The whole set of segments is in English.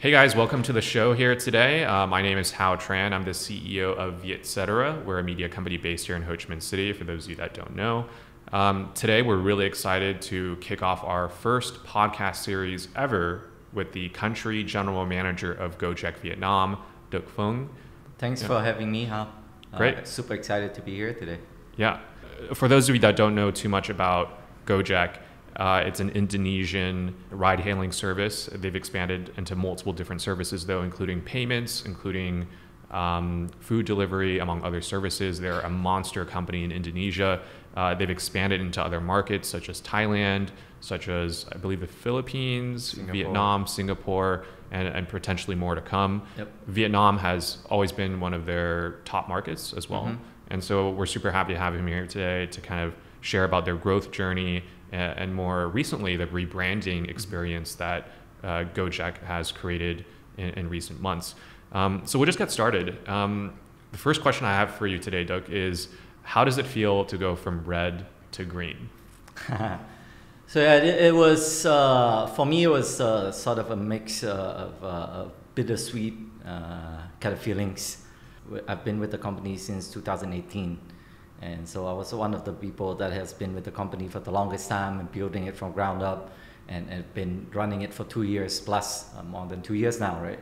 Hey guys, welcome to the show here today. My name is Hao Tran. I'm the CEO of Vietcetera. We're a media company based here in Ho Chi Minh City, for those of you that don't know. Today, we're really excited to kick off our first podcast series ever with the country general manager of Gojek Vietnam, Duc Phung. Thanks for having me, Hao. Great. Super excited to be here today. Yeah. For those of you that don't know too much about Gojek, it's an Indonesian ride-hailing service. They've expanded into multiple different services, though, including payments, including food delivery, among other services. They're a monster company in Indonesia. They've expanded into other markets, such as Thailand, such as, I believe, the Philippines, Vietnam, Singapore, and potentially more to come. Yep. Vietnam has always been one of their top markets as well. Mm-hmm. And so we're super happy to have him here today to kind of share about their growth journey and more recently the rebranding experience that Gojek has created in recent months. So we'll just get started. The first question I have for you today, Duc, is how does it feel to go from red to green? So yeah, it was, for me, it was sort of a mix of bittersweet kind of feelings. I've been with the company since 2018. And so I was one of the people that has been with the company for the longest time and building it from ground up and been running it for 2 years plus, more than 2 years now, right?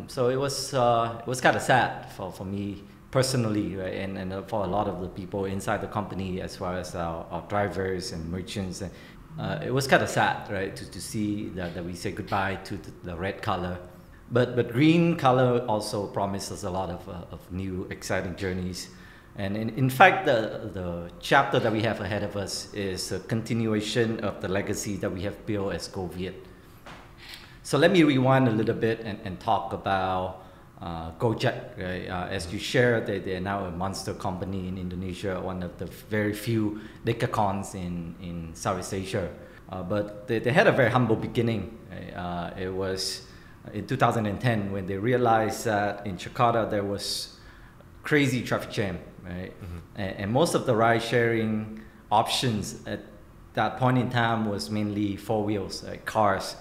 So it was kind of sad for me personally, right? And for a lot of the people inside the company, as well as our drivers and merchants. It was kind of sad, right? To see that we say goodbye to the red color. But green color also promises a lot of new exciting journeys. And in fact, the chapter that we have ahead of us is a continuation of the legacy that we have built as GoViet. So let me rewind a little bit and talk about Gojek. Right? As you shared, they are now a monster company in Indonesia, one of the very few decacons in Southeast Asia. But they had a very humble beginning. Right? It was in 2010 when they realized that in Jakarta there was crazy traffic jam. Right? Mm-hmm. And most of the ride sharing options at that point in time was mainly four wheels, like cars.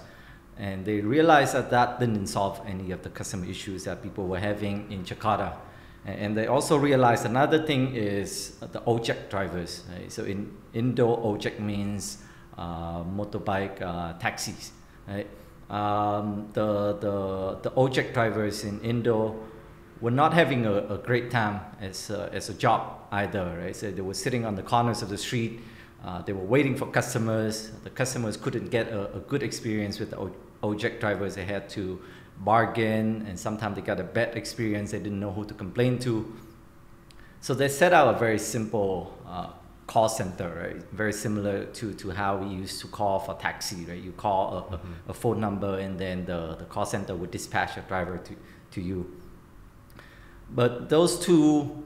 And they realized that didn't solve any of the customer issues that people were having in Jakarta. And they also realized another thing is the ojek drivers. Right? So in Indo, ojek means motorbike taxis. Right? The ojek drivers in Indo were not having a great time as a job either, right? So they were sitting on the corners of the street. They were waiting for customers. The customers couldn't get a good experience with the ojek drivers. They had to bargain, and sometimes they got a bad experience. They didn't know who to complain to. So they set out a very simple call center, right? Very similar to how we used to call for taxi, right? You call a phone number, and then the call center would dispatch a driver to you. But those two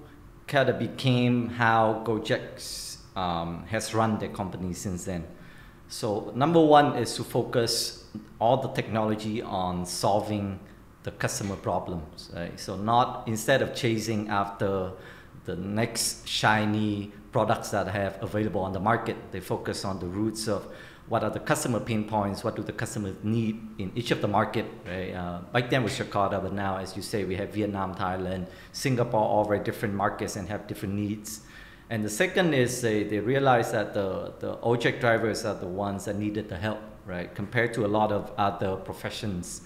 kind of became how Gojek has run their company since then. So number one is to focus all the technology on solving the customer problems. Right? So instead of chasing after the next shiny products that have available on the market, they focus on the roots of what are the customer pain points, what do the customers need in each of the market, right? Back then was Jakarta, but now, as you say, we have Vietnam, Thailand, Singapore, all very different markets and have different needs. And the second is they realized that the ojek drivers are the ones that needed the help, right? Compared to a lot of other professions,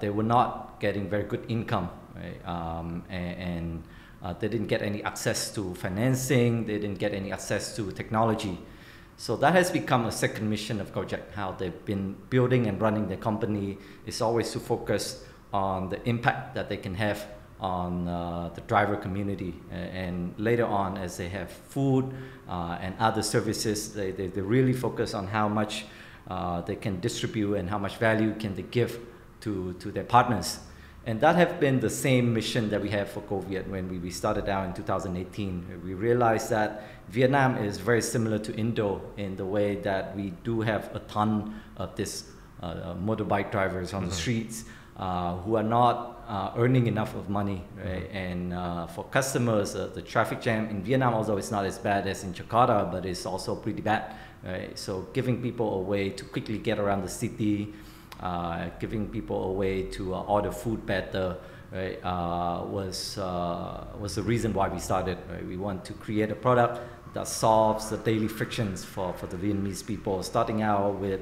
they were not getting very good income, right? And they didn't get any access to financing, they didn't get any access to technology. So that has become a second mission of Gojek. How they've been building and running their company is always to focus on the impact that they can have on the driver community. And later on, as they have food and other services, they really focus on how much they can distribute and how much value can they give to their partners. And that have been the same mission that we have for GoViet when we started out in 2018. We realized that Vietnam is very similar to Indo in the way that we do have a ton of this motorbike drivers on the streets who are not earning enough of money, right? And for customers, the traffic jam in Vietnam, although it's not as bad as in Jakarta, but it's also pretty bad, right? So giving people a way to quickly get around the city, giving people a way to order food better, right, was the reason why we started. Right? We want to create a product that solves the daily frictions for the Vietnamese people, starting out with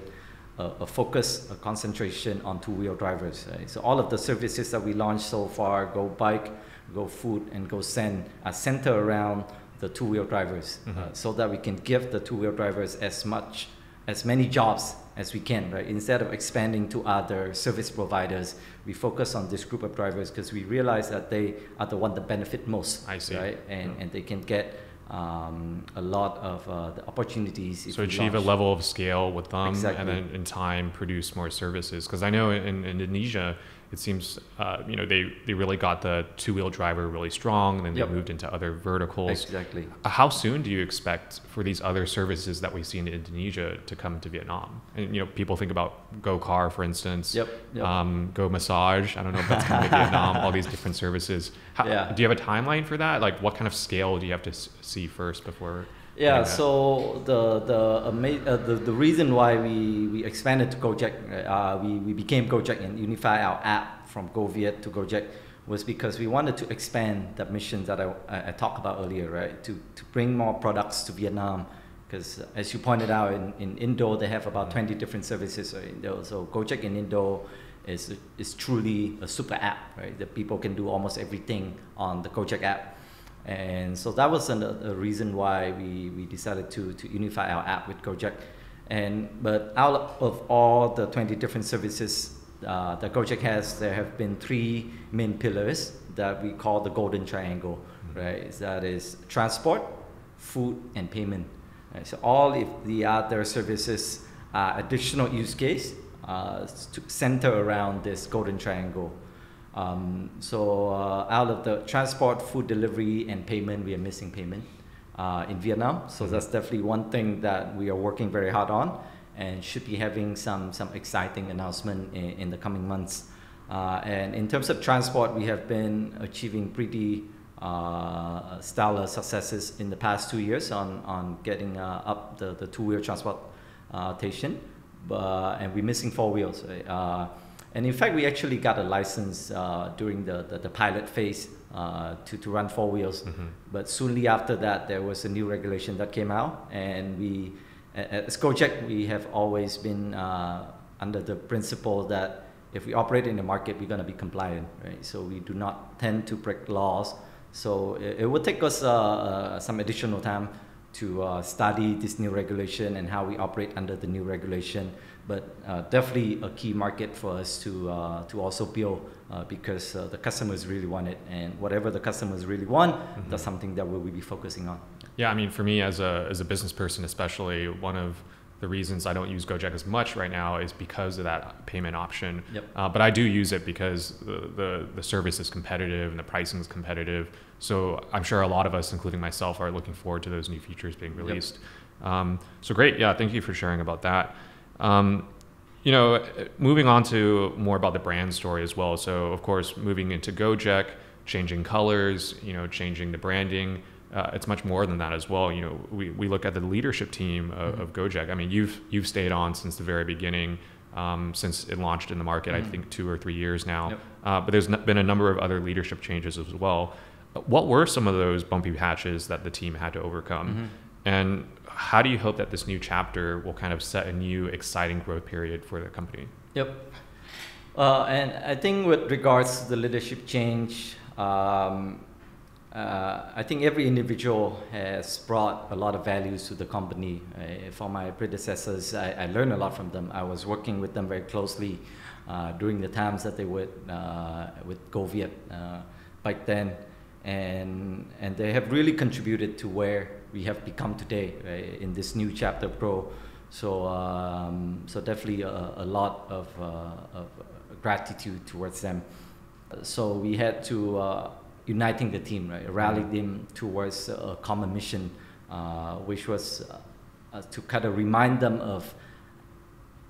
a focus, a concentration on two-wheel drivers. Right? So all of the services that we launched so far, Go Bike, Go Food, and Go Send, are centered around the two-wheel drivers, so that we can give the two-wheel drivers as many jobs as we can, right? Instead of expanding to other service providers, we focus on this group of drivers because we realize that they are the one that benefit most. I see. Right? And they can get a lot of the opportunities. So achieve a level of scale with them, Exactly. and then in time produce more services. Because I know in Indonesia, it seems they really got the two-wheel driver really strong, and then they moved into other verticals. Exactly. How soon do you expect for these other services that we see in Indonesia to come to Vietnam? And people think about Go Car, for instance. Go Massage. I don't know if that's coming to Vietnam. All these different services. Do you have a timeline for that? Like, what kind of scale do you have to see first before? Yeah, so the reason why we expanded to Gojek, we became Gojek and unified our app from GoViet to Gojek, was because we wanted to expand that mission that I talked about earlier, right? To bring more products to Vietnam, because as you pointed out, in Indo they have about 20 different services. Right? So Gojek in Indo is truly a super app, right? That people can do almost everything on the Gojek app. And so that was a reason why we decided to unify our app with Gojek. But out of all the 20 different services that Gojek has, there have been 3 main pillars that we call the golden triangle, right? That is transport, food, and payment. Right? So all of the other services are additional use case to center around this golden triangle. Out of the transport, food delivery, and payment, we are missing payment in Vietnam. So that's definitely one thing that we are working very hard on, and should be having some exciting announcement in the coming months. And in terms of transport, we have been achieving pretty stellar successes in the past 2 years on getting up the two-wheel transportation, and we're missing 4 wheels. Right? And in fact, we actually got a license during the pilot phase to run 4 wheels. But soonly after that, there was a new regulation that came out. And we, as Gojek, we have always been under the principle that if we operate in the market, we're going to be compliant, right? So we do not tend to break laws. So it will take us some additional time to study this new regulation and how we operate under the new regulation. But definitely a key market for us to also build because the customers really want it, and whatever the customers really want, that's something that we'll be focusing on. Yeah, I mean, for me as a business person, especially, one of the reasons I don't use Gojek as much right now is because of that payment option. But I do use it because the service is competitive and the pricing is competitive. So I'm sure a lot of us, including myself, are looking forward to those new features being released. So great. Yeah, thank you for sharing about that. Moving on to more about the brand story as well. So of course, moving into Gojek, changing colors, changing the branding, it's much more than that as well. We look at the leadership team of Gojek. I mean, you've stayed on since the very beginning, since it launched in the market, I think 2 or 3 years now. But there's been a number of other leadership changes as well. What were some of those bumpy patches that the team had to overcome? And how do you hope that this new chapter will kind of set a new exciting growth period for the company? And I think with regards to the leadership change, I think every individual has brought a lot of values to the company. For my predecessors, I learned a lot from them. I was working with them very closely during the times that they were with GoViet back then. And they have really contributed to where we have become today, right, in this new chapter Pro. So definitely a lot of gratitude towards them. So we had to uniting the team, right, rally them towards a common mission, which was to kind of remind them of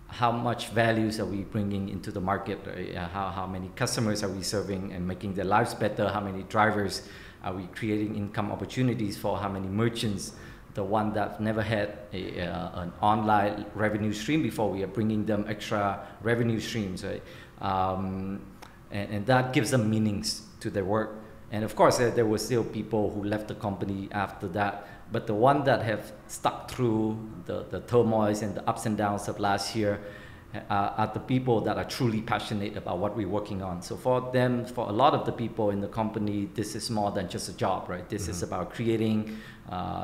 how much values are we bringing into the market, right? How many customers are we serving and making their lives better, how many drivers are we creating income opportunities for, how many merchants the one that never had an online revenue stream before, we are bringing them extra revenue streams, right? And that gives them meanings to their work. And of course, there were still people who left the company after that. But the one that have stuck through the turmoils and the ups and downs of last year are the people that are truly passionate about what we're working on. So for them, for a lot of the people in the company, this is more than just a job, right? This is about creating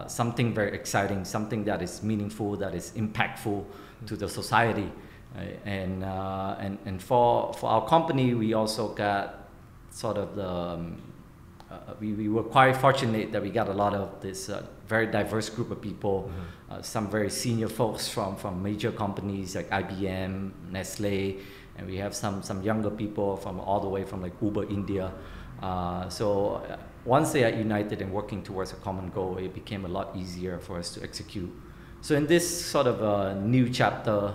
something very exciting, something that is meaningful, that is impactful to the society. Right? And for our company, we also got sort of we were quite fortunate that we got a lot of this very diverse group of people, some very senior folks from major companies like IBM, Nestle, and we have some younger people from all the way from like Uber India. So once they are united and working towards a common goal, it became a lot easier for us to execute. So in this sort of new chapter,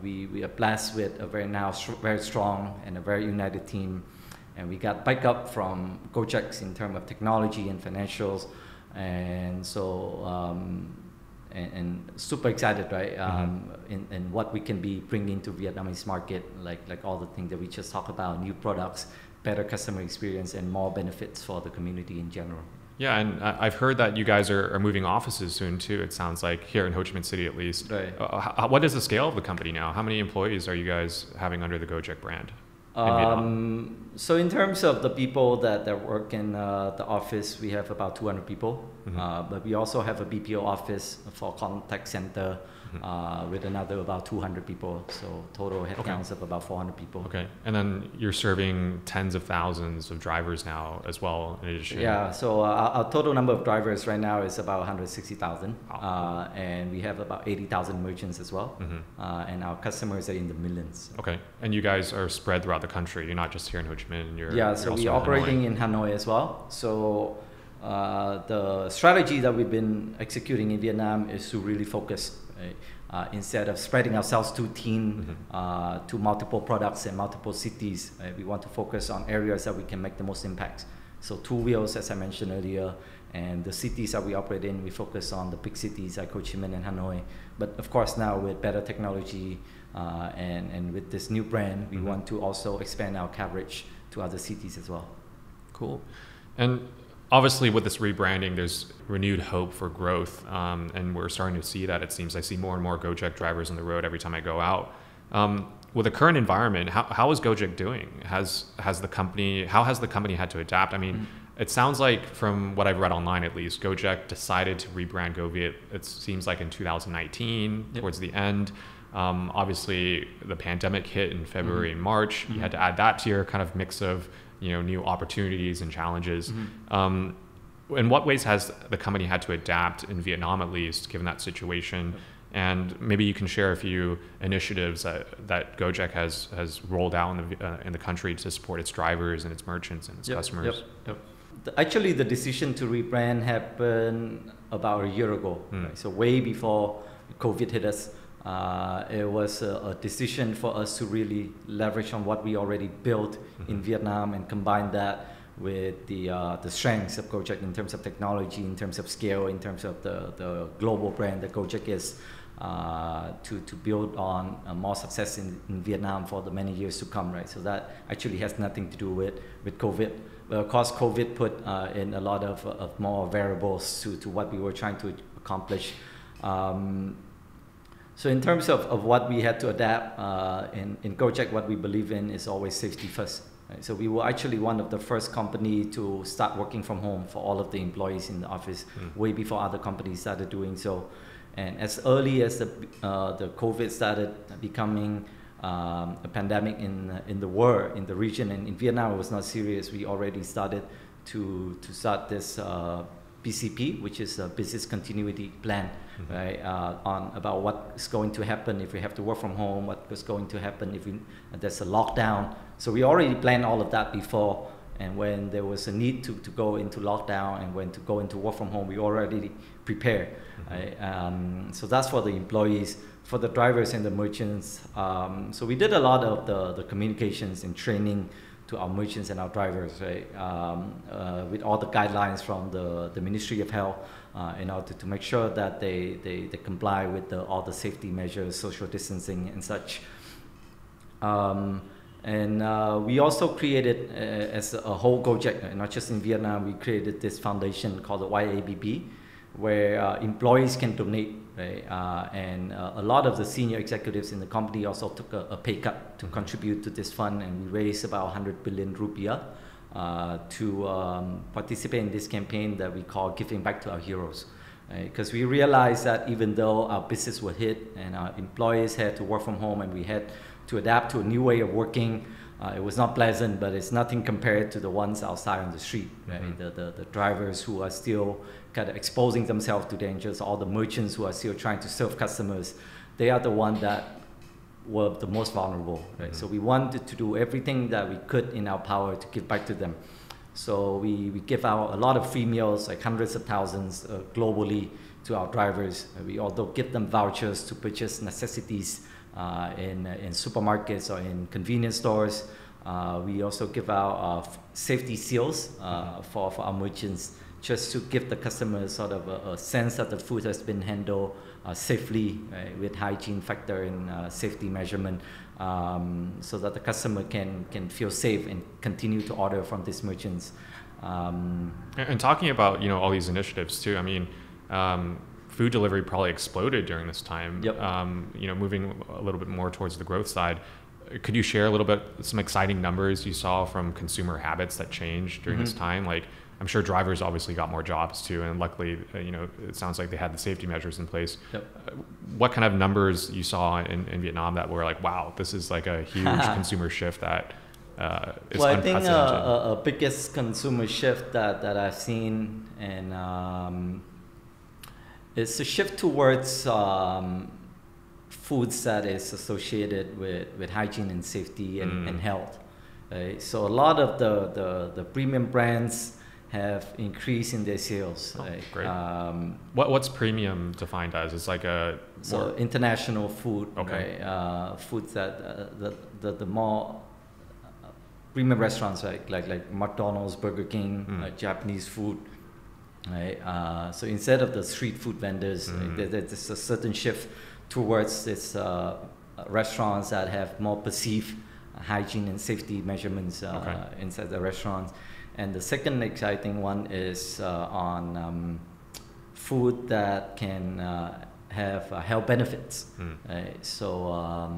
we are blessed with a very strong and a very united team. And we got back up from Gojek in terms of technology and financials, and so and super excited, right? In what we can be bringing to Vietnamese market, like all the things that we just talked about, new products, better customer experience, and more benefits for the community in general. Yeah, and I've heard that you guys are moving offices soon too. It sounds like here in Ho Chi Minh City at least. Right. What is the scale of the company now? How many employees are you guys having under the Gojek brand? So in terms of the people that work in the office, we have about 200 people, but we also have a BPO office for contact center with another about 200 people. So total headcounts of about 400 people. Okay, and then you're serving tens of thousands of drivers now as well in addition. Yeah, so our total number of drivers right now is about 160,000, and we have about 80,000 merchants as well, and our customers are in the millions. Okay, and you guys are spread throughout the country. You're not just here in Ho Chi Minh. So we're operating in Hanoi as well. So the strategy that we've been executing in Vietnam is to really focus. Instead of spreading ourselves too thin to multiple products and multiple cities, we want to focus on areas that we can make the most impact. So two wheels, as I mentioned earlier, and the cities that we operate in, we focus on the big cities like Ho Chi Minh and Hanoi. But of course now with better technology and with this new brand, we want to also expand our coverage to other cities as well. Cool. And obviously with this rebranding, there's renewed hope for growth, and we're starting to see that. It seems I see more and more Gojek drivers on the road every time I go out. With the current environment, how is Gojek doing? How has the company had to adapt? I mean, it sounds like from what I've read online at least, Gojek decided to rebrand GoViet. It seems like in 2019, towards the end. Obviously, the pandemic hit in February and March. You had to add that to your kind of mix of new opportunities and challenges. In what ways has the company had to adapt in Vietnam, at least, given that situation? And maybe you can share a few initiatives that Gojek has rolled out in the country to support its drivers and its merchants and its customers. Actually, the decision to rebrand happened about a year ago. Right? So way before COVID hit us. It was a decision for us to really leverage on what we already built in Vietnam and combine that with the strengths of Gojek in terms of technology, in terms of scale, in terms of the global brand that Gojek is, to build on more success in Vietnam for the many years to come, right? So that actually has nothing to do with COVID. But of course, COVID put in a lot of more variables to what we were trying to accomplish. So in terms of what we had to adapt in Gojek, what we believe in is always safety first. Right? So we were actually one of the first company to start working from home for all of the employees in the office, way before other companies started doing so. And as early as the COVID started becoming a pandemic in the world, in the region, and in Vietnam it was not serious, we already started to start this BCP, which is a business continuity plan, right? On about what's going to happen if we have to work from home, what's going to happen if there's a lockdown. So we already planned all of that before, and when there was a need to go into lockdown and when to go into work from home, we already prepared. Right? So that's for the employees, for the drivers and the merchants. So we did a lot of the communications and training to our merchants and our drivers, right? With all the guidelines from the Ministry of Health, in order to make sure that they comply with all the safety measures, social distancing and such. We also created, as a whole Gojek, not just in Vietnam, we created this foundation called the YABB, where employees can donate, right? A lot of the senior executives in the company also took a pay cut to contribute to this fund, and we raised about 100 billion rupiah to participate in this campaign that we call Giving Back to Our Heroes. Because we realized that even though our business was hit and our employees had to work from home and we had to adapt to a new way of working, it was not pleasant, but it's nothing compared to the ones outside on the street, right? The drivers who are still kind of exposing themselves to dangers, all the merchants who are still trying to serve customers, they are the ones that were the most vulnerable, right? So we wanted to do everything that we could in our power to give back to them. So we give out a lot of free meals, like hundreds of thousands globally to our drivers. We also give them vouchers to purchase necessities in supermarkets or in convenience stores. We also give out safety seals for our merchants, just to give the customers sort of a sense that the food has been handled safely, right, with hygiene factor and safety measurement, so that the customer can feel safe and continue to order from these merchants. And talking about all these initiatives too, I mean, food delivery probably exploded during this time. Yep. Moving a little bit more towards the growth side. Could you share a little bit some exciting numbers you saw from consumer habits that changed during this time? Like, I'm sure drivers obviously got more jobs too, and luckily, it sounds like they had the safety measures in place. Yep. What kind of numbers you saw in Vietnam that were like, wow, this is like a huge consumer shift that is well, unprecedented? I think a biggest consumer shift that I've seen, and it's a shift towards foods that is associated with hygiene and safety and health. Right? So a lot of the premium brands have increased in their sales. Oh, right? Great. What's premium defined as? It's like a so international food, okay. right? Foods that the more premium restaurants, right? like McDonald's, Burger King, Japanese food. Right. So instead of the street food vendors, right, there's a certain shift towards this restaurants that have more perceived hygiene and safety measurements inside the restaurants. And the second exciting one is on food that can have health benefits. Right? So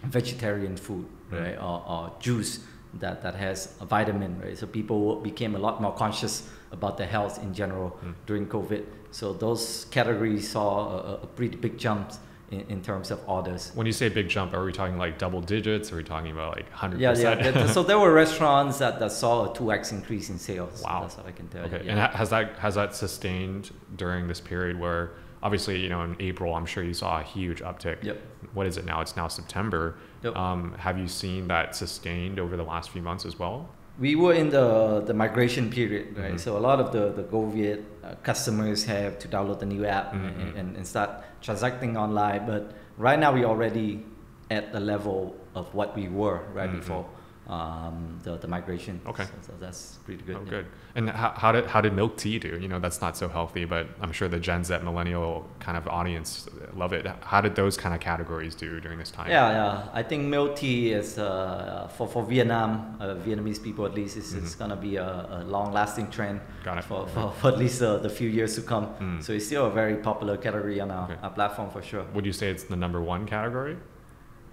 vegetarian food, right, or juice that has a vitamin, right? So people became a lot more conscious about their health in general during COVID. So those categories saw a pretty big jump in terms of orders. When you say big jump, are we talking like double digits? Or are we talking about like 100%? Yeah. So there were restaurants that saw a 2x increase in sales. Wow. That's what I can tell you. Okay. Yeah. And has that sustained during this period where obviously, in April, I'm sure you saw a huge uptick. Yep. What is it now? It's now September. Yep. Have you seen that sustained over the last few months as well? We were in the migration period, right? So a lot of the GoViet customers have to download the new app and start transacting online. But right now we're already at the level of what we were before the migration. Okay. So that's pretty good. Oh, good. And how did milk tea do? That's not so healthy, but I'm sure the Gen Z millennial kind of audience love it. How did those kind of categories do during this time? Yeah. I think milk tea is for Vietnam, Vietnamese people at least, it's gonna be a long-lasting trend. Got it. For at least the few years to come. So it's still a very popular category on our platform for sure. Would you say it's the number one category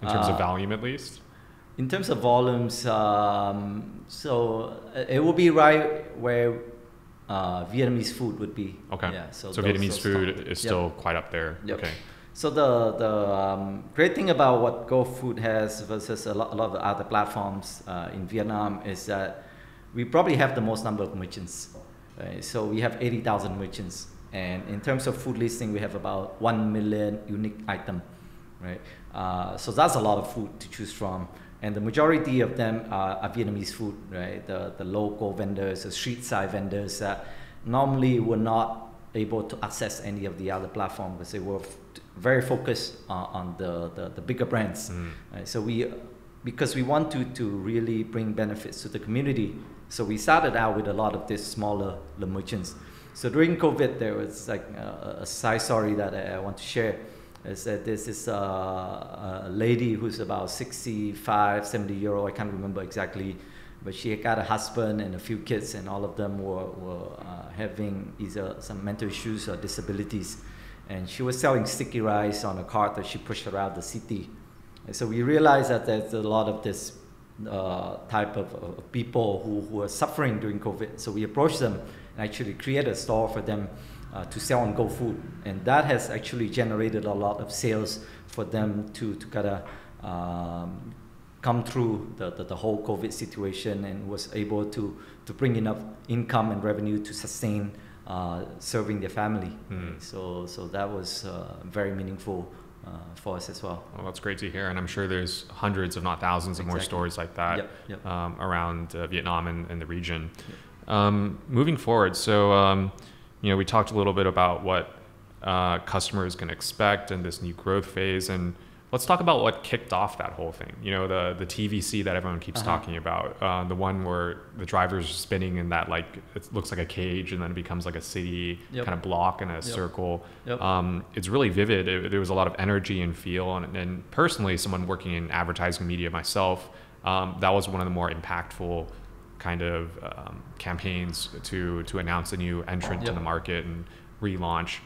in terms of volume at least? In terms of volumes, so it will be right where Vietnamese food would be. Okay. Yeah, so Vietnamese food is still quite up there. Yep. Okay. So the great thing about what GoFood has versus a lot of the other platforms in Vietnam is that we probably have the most number of merchants. Right? So we have 80,000 merchants, and in terms of food listing, we have about 1 million unique items. Right? So that's a lot of food to choose from. And the majority of them are Vietnamese food, right? The local vendors, the street side vendors that normally were not able to access any of the other platforms because they were very focused on the bigger brands. Right? So we because we want to really bring benefits to the community. So we started out with a lot of these smaller merchants. So during COVID, there was like a side story that I want to share. Is that this is a lady who's about 65, 70-year-old, I can't remember exactly, but she got a husband and a few kids, and all of them were having either some mental issues or disabilities. And she was selling sticky rice on a cart that she pushed around the city. And so we realized that there's a lot of this type of people who are suffering during COVID. So we approached them and actually created a store for them to sell on GoFood. And that has actually generated a lot of sales for them to kind of come through the whole COVID situation, and was able to bring enough income and revenue to sustain serving their family. So that was very meaningful for us as well. Well, that's great to hear, and I'm sure there's hundreds, if not thousands, of more stores like that around Vietnam and the region. Moving forward, so we talked a little bit about what customers can expect in this new growth phase, and let's talk about what kicked off that whole thing. The TVC that everyone keeps talking about, the one where the drivers are spinning in that, like, it looks like a cage and then it becomes like a city kind of block in a circle. It's really vivid. There was a lot of energy and feel, and personally, someone working in advertising media myself, that was one of the more impactful kind of campaigns to announce a new entrant to the market and relaunch.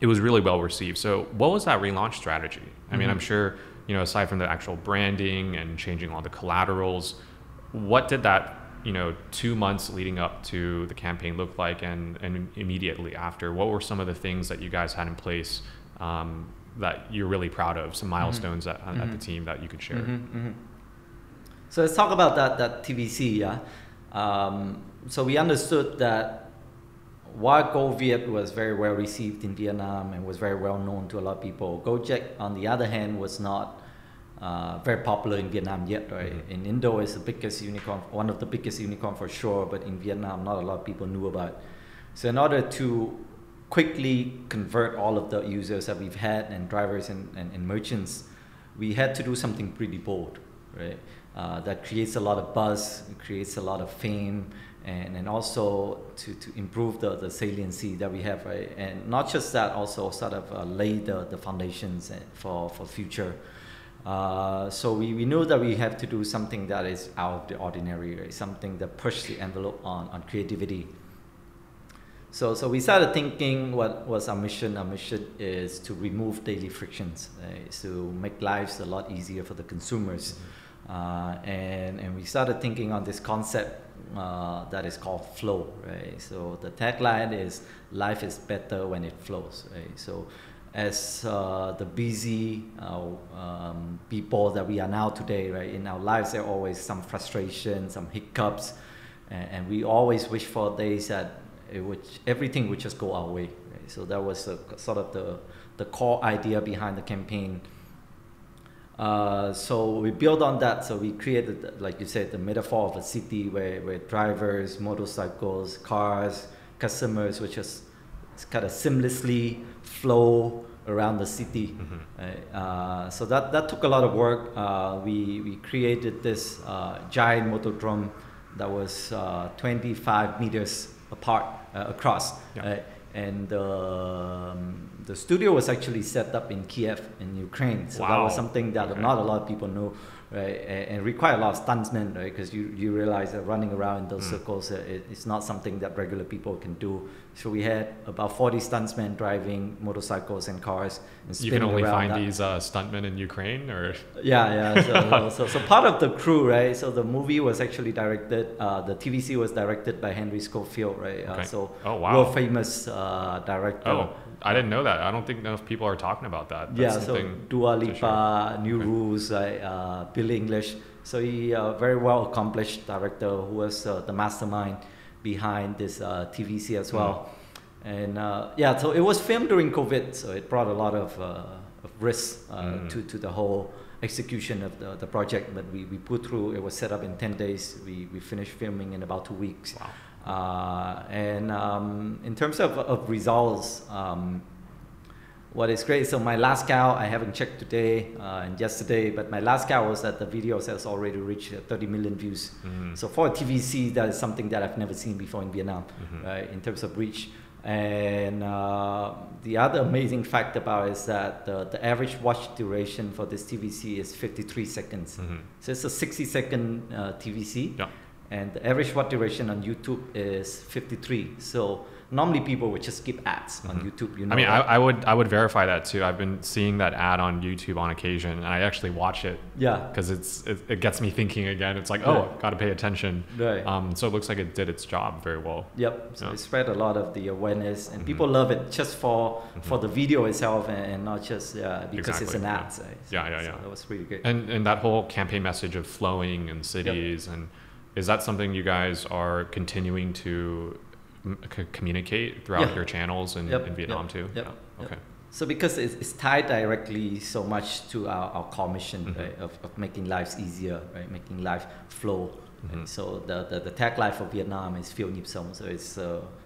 It was really well received. So what was that relaunch strategy? I mean, I'm sure, aside from the actual branding and changing all the collaterals, what did that, 2 months leading up to the campaign look like, and immediately after? What were some of the things that you guys had in place that you're really proud of, some milestones at the team that you could share? So let's talk about that TVC. So we understood that while GoViet was very well received in Vietnam and was very well known to a lot of people, Gojek, on the other hand, was not very popular in Vietnam yet, right? In Indo, it's the biggest unicorn, one of the biggest unicorn for sure, but in Vietnam, not a lot of people knew about it. So in order to quickly convert all of the users that we've had, and drivers and merchants, we had to do something pretty bold, right? That creates a lot of buzz, it creates a lot of fame, and also to improve the saliency that we have, right? And not just that, also sort of lay the foundations for future. So we knew that we have to do something that is out of the ordinary, right? Something that pushed the envelope on creativity. So we started thinking, what was our mission? Our mission is to remove daily frictions, right? To make lives a lot easier for the consumers. And we started thinking on this concept that is called flow, right? So the tagline is, life is better when it flows, right? So as the busy people that we are now today, right, in our lives, there are always some frustration, some hiccups, and we always wish for days that everything would just go our way, right? So that was sort of the core idea behind the campaign. So we built on that. So we created, like you said, the metaphor of a city where drivers, motorcycles, cars, customers would just kind of seamlessly flow around the city. So that took a lot of work. We created this giant motordrome that was 25 meters across. And the studio was actually set up in Kiev in Ukraine, so that was something that not a lot of people know, right? And require a lot of stuntmen, right? Because you realize that running around in those circles, it's not something that regular people can do. So we had about 40 stuntmen driving motorcycles and cars and spinning around. You can only find these stuntmen in Ukraine, or? So part of the crew, right? So the movie was actually directed, the TVC was directed by Henry Schofield, right? World famous director. Oh, I didn't know that. I don't think enough people are talking about that. That's so Dua Lipa, New Rules, Billie English. So he very well accomplished director who was the mastermind behind this TVC as well. And so it was filmed during COVID, so it brought a lot of risk to the whole execution of the project, but we put through. It was set up in 10 days. We finished filming in about 2 weeks. In terms of results, what is great, so my last count, I haven't checked today and yesterday, but my last count was that the video has already reached 30 million views. So for a TVC, that is something that I've never seen before in Vietnam, right, in terms of reach. And the other amazing fact about it is that the average watch duration for this TVC is 53 seconds. So it's a 60-second TVC, and the average watch duration on YouTube is 53. So normally people would just skip ads on YouTube. You know, I mean, I would verify that too. I've been seeing that ad on YouTube on occasion, and I actually watch it. Yeah. Because it gets me thinking again. It's like, oh, got to pay attention. Right. So it looks like it did its job very well. Yep. So it spread a lot of the awareness, and people love it just for the video itself, and not just because it's an ad. So that was really good. And that whole campaign message of flowing in cities, and is that something you guys are continuing to communicate throughout your channels in Vietnam too? Okay. So because it's tied directly so much to our core mission, right, of making lives easier, right, making life flow. And so the tagline for Vietnam is Feel Nhịp Sống. So it's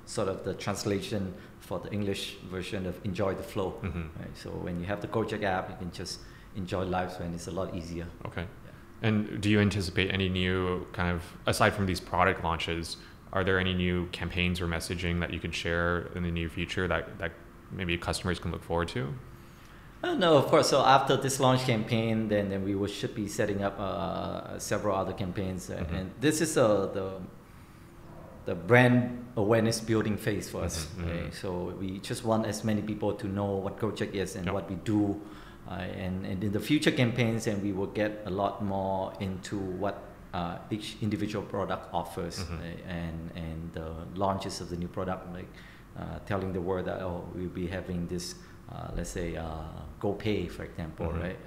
sort of the translation for the English version of enjoy the flow. Right? So when you have the Gojek app, you can just enjoy life, and it's a lot easier. Okay. And do you anticipate any new kind of, aside from these product launches, are there any new campaigns or messaging that you could share in the near future that maybe customers can look forward to? No, of course. So after this launch campaign, then we should be setting up several other campaigns. And this is the brand awareness building phase for us. Okay? So we just want as many people to know what Gojek is and what we do. And in the future campaigns, and we will get a lot more into what each individual product offers, and the launches of the new product, like telling the world that we'll be having this, let's say GoPay, for example, right?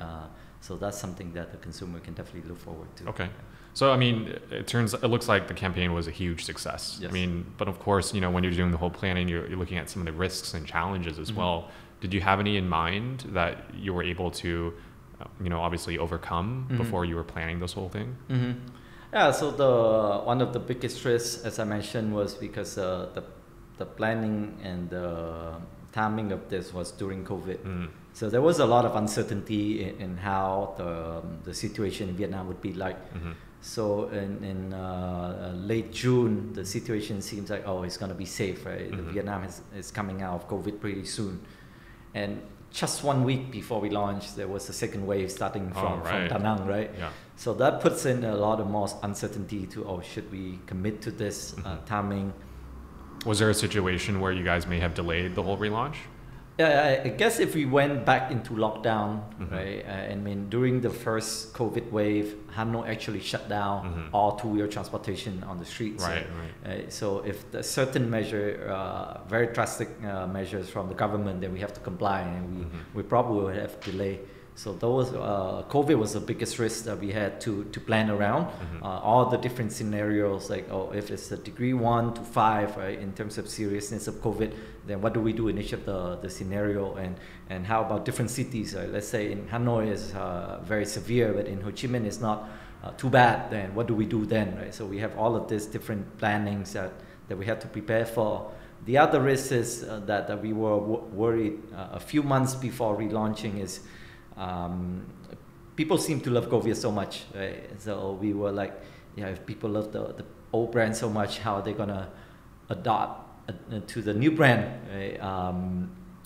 So that's something that the consumer can definitely look forward to. Okay. So I mean, it looks like the campaign was a huge success. Yes. I mean, but of course, you know, when you're doing the whole planning, you're looking at some of the risks and challenges as well. Did you have any in mind that you were able to, you know, obviously overcome before you were planning this whole thing? Yeah, so one of the biggest risks, as I mentioned, was because the planning and the timing of this was during COVID. So there was a lot of uncertainty in how the situation in Vietnam would be like. So in late June, the situation seems like, it's going to be safe, right? Vietnam is coming out of COVID pretty soon. And just 1 week before we launched, there was a second wave starting from Da Nang, right? Yeah. So that puts in a lot of more uncertainty to, should we commit to this timing? Was there a situation where you guys may have delayed the whole relaunch? Yeah, I guess if we went back into lockdown, right? I mean, during the first COVID wave, Hanoi actually shut down all two-wheel transportation on the streets. So if the certain measure, very drastic measures from the government, then we have to comply, and we probably would have delay. So those COVID was the biggest risk that we had to plan around. All the different scenarios, like if it's a degree 1 to 5, right, in terms of seriousness of COVID, then what do we do in each of the scenario, and how about different cities? Let's say in Hanoi is very severe, but in Ho Chi Minh it's not too bad. Then what do we do then, right? So we have all of these different plannings that we have to prepare for. The other risk is that we were worried a few months before relaunching is. People seem to love Govia so much, right? So we were like, if people love the old brand so much, how are they gonna adopt to the new brand, right?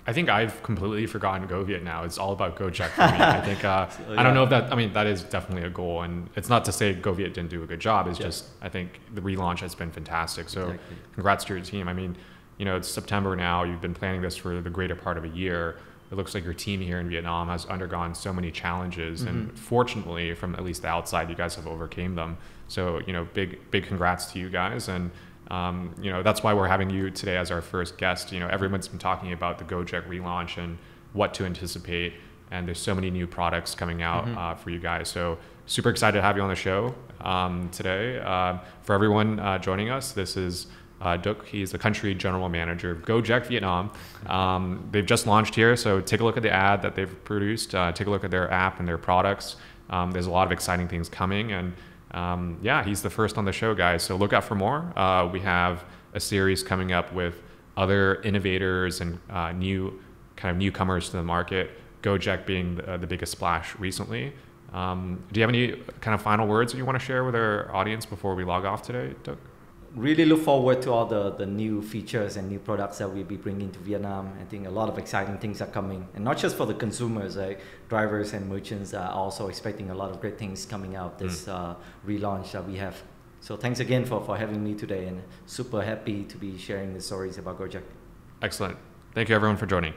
I think I've completely forgotten Govia now. It's all about Gojek for me. I think I don't know if that. I mean, that is definitely a goal, and it's not to say Govia didn't do a good job. It's just I think the relaunch has been fantastic. So congrats to your team. I mean, you know, it's September now. You've been planning this for the greater part of a year. It looks like your team here in Vietnam has undergone so many challenges, and fortunately, from at least the outside, you guys have overcame them. So, you know, big congrats to you guys, and you know, that's why we're having you today as our first guest. You know, everyone's been talking about the Gojek relaunch and what to anticipate, and there's so many new products coming out for you guys. So super excited to have you on the show today. For everyone joining us, this is Duc. He's the country general manager of Gojek Vietnam. They've just launched here, so take a look at the ad that they've produced. Take a look at their app and their products. There's a lot of exciting things coming, and he's the first on the show, guys. So look out for more. We have a series coming up with other innovators and new kind of newcomers to the market, Gojek being the biggest splash recently. Do you have any kind of final words that you want to share with our audience before we log off today, Doug? Really look forward to all the new features and new products that we'll be bringing to Vietnam. I think a lot of exciting things are coming, and not just for the consumers, like drivers and merchants are also expecting a lot of great things coming out this relaunch that we have. So thanks again for having me today, and super happy to be sharing the stories about Gojek. Excellent. Thank you everyone for joining.